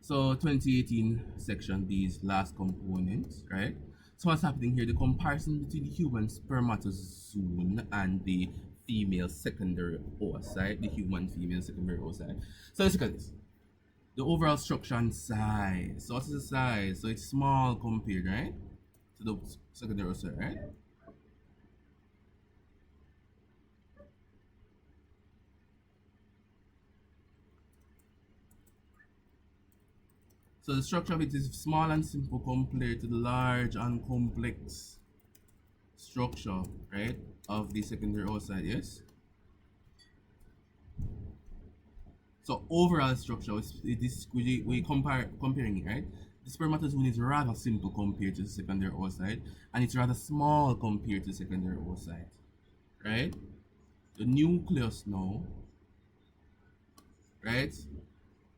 So 2018 section B's last component, right? So what's happening here? The comparison between the human spermatozoon and the female secondary oocyte, the human female secondary oocyte. So let's look at this. The overall structure and size. So what's the size? So it's small compared, right? To the secondary oocyte, right? So the structure of it is small and simple compared to the large and complex structure, right, of the secondary oocyte, yes? So overall structure, this we comparing it, right? The spermatozoon is rather simple compared to the secondary oocyte, and it's rather small compared to the secondary oocyte, right? The nucleus now, right?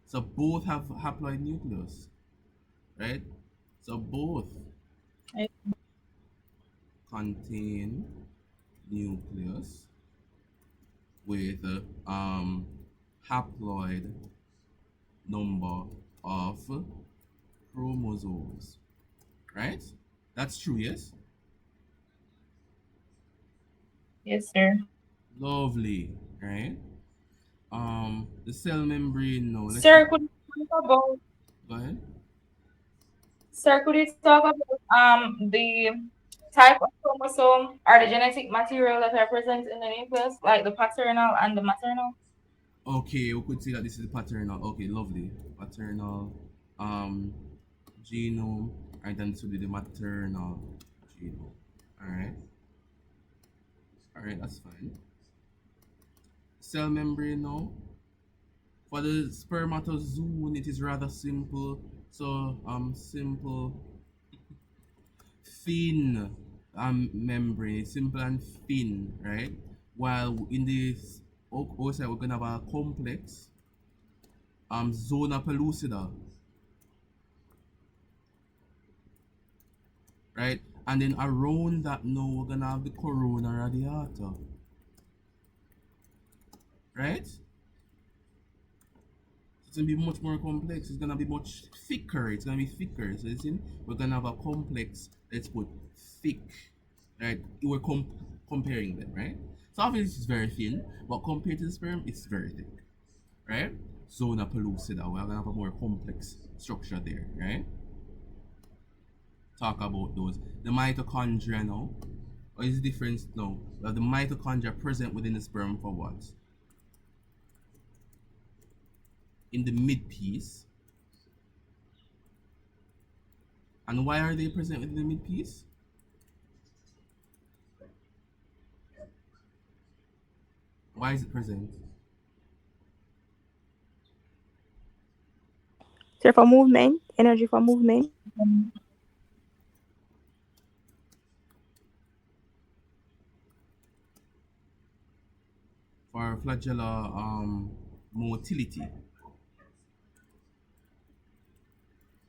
So both have haploid nucleus, right? So both contain nucleus with haploid number of chromosomes, right? That's true, yes? Yes, sir. Lovely, right? The cell membrane, no, let's Sir, could you talk about go ahead. Sir, could you talk about the type of chromosome or the genetic material that are present in the nucleus, like the paternal and the maternal? Okay, we could say that this is paternal. Okay, lovely. Paternal um genome, and then this will be the maternal genome. Alright, alright, that's fine. Cell membrane now. For the spermatozoon, it is rather simple. So simple thin membrane. It's simple and thin, right? While in this oocyte we're gonna have a complex zona pellucida, right? And then around that now we're gonna have the corona radiata, right? It's gonna be much more complex. It's gonna be much thicker. It's gonna be thicker. So listen, we're gonna have a complex. Let's put thick, right? We're comparing them, right? So obviously it's very thin, but compared to the sperm, it's very thick, right? Zona pellucida. We're gonna have a more complex structure there, right? Talk about those. The mitochondria now. What is the difference now? We have the mitochondria present within the sperm for what? In the mid piece. And why are they present within the mid piece? Why is it present? So for movement, energy for movement. For flagellar motility.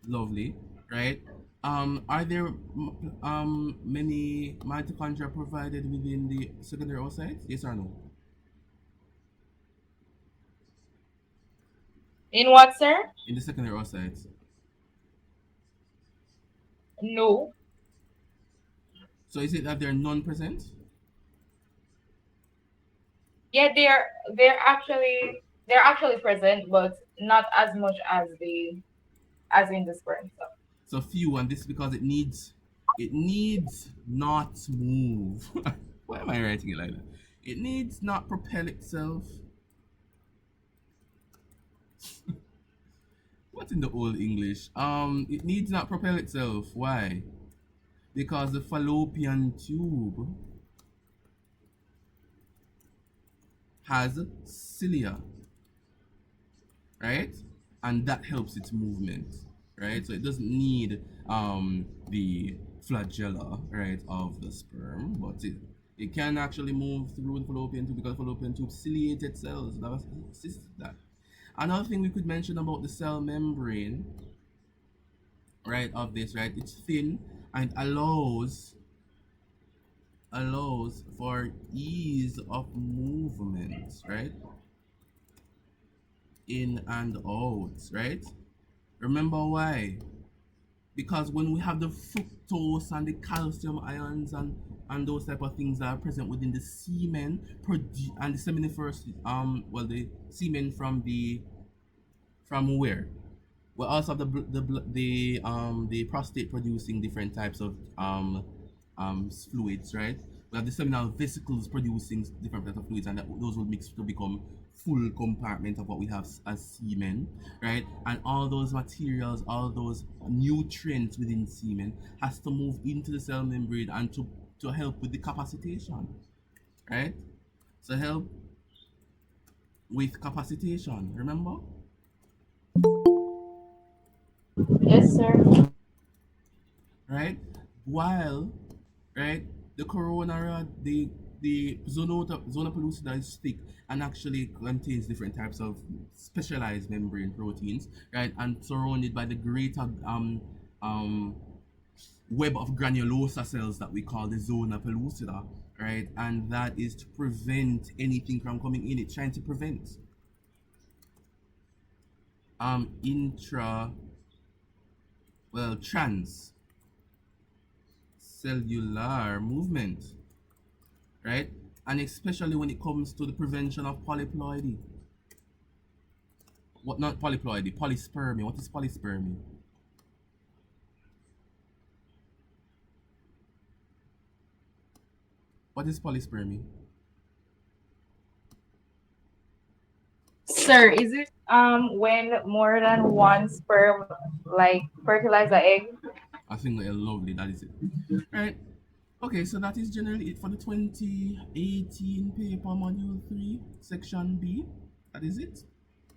Lovely, right? Are there many mitochondria provided within the secondary oocyte? Yes or no? In what, sir? In the secondary oocyte. No. So is it that they're non-present? Yeah, they're actually present, but not as much as the as in the sperm cell. So few, and this is because it needs not move. Why am I writing it like that? It needs not propel itself. What in the old English? It needs not propel itself. Why? Because the fallopian tube has cilia, right? And that helps its movement, right? So it doesn't need the flagella, right, of the sperm, but it can actually move through the fallopian tube because the fallopian tube ciliated cells that assist that. Another thing we could mention about the cell membrane, right, of this, right, it's thin and allows for ease of movement, right, in and out, right? Remember why? Because when we have the fructose and the calcium ions and those type of things that are present within the semen and the seminiferous the semen from where? We also have the prostate producing different types of fluids, right? We have the seminal vesicles producing different types of fluids, and those will mix to become full compartment of what we have as semen, right? And all those materials, all those nutrients within semen has to move into the cell membrane and to help with the capacitation, right? So help with capacitation, remember? Yes, sir. Right? While, right, the corona rod, the zona pellucida is thick and actually contains different types of specialized membrane proteins, right, and surrounded by the greater um web of granulosa cells that we call the zona pellucida, right, and that is to prevent anything from coming in. It's trying to prevent intra trans cellular movement, right? And especially when it comes to the prevention of polyploidy. What not polyploidy, polyspermy. What is polyspermy? What is polyspermy? Sir, is it when more than one sperm like fertilize the egg? I think lovely, that is it. Right. Okay, so that is generally it for the 2018 paper module 3, section B. That is it.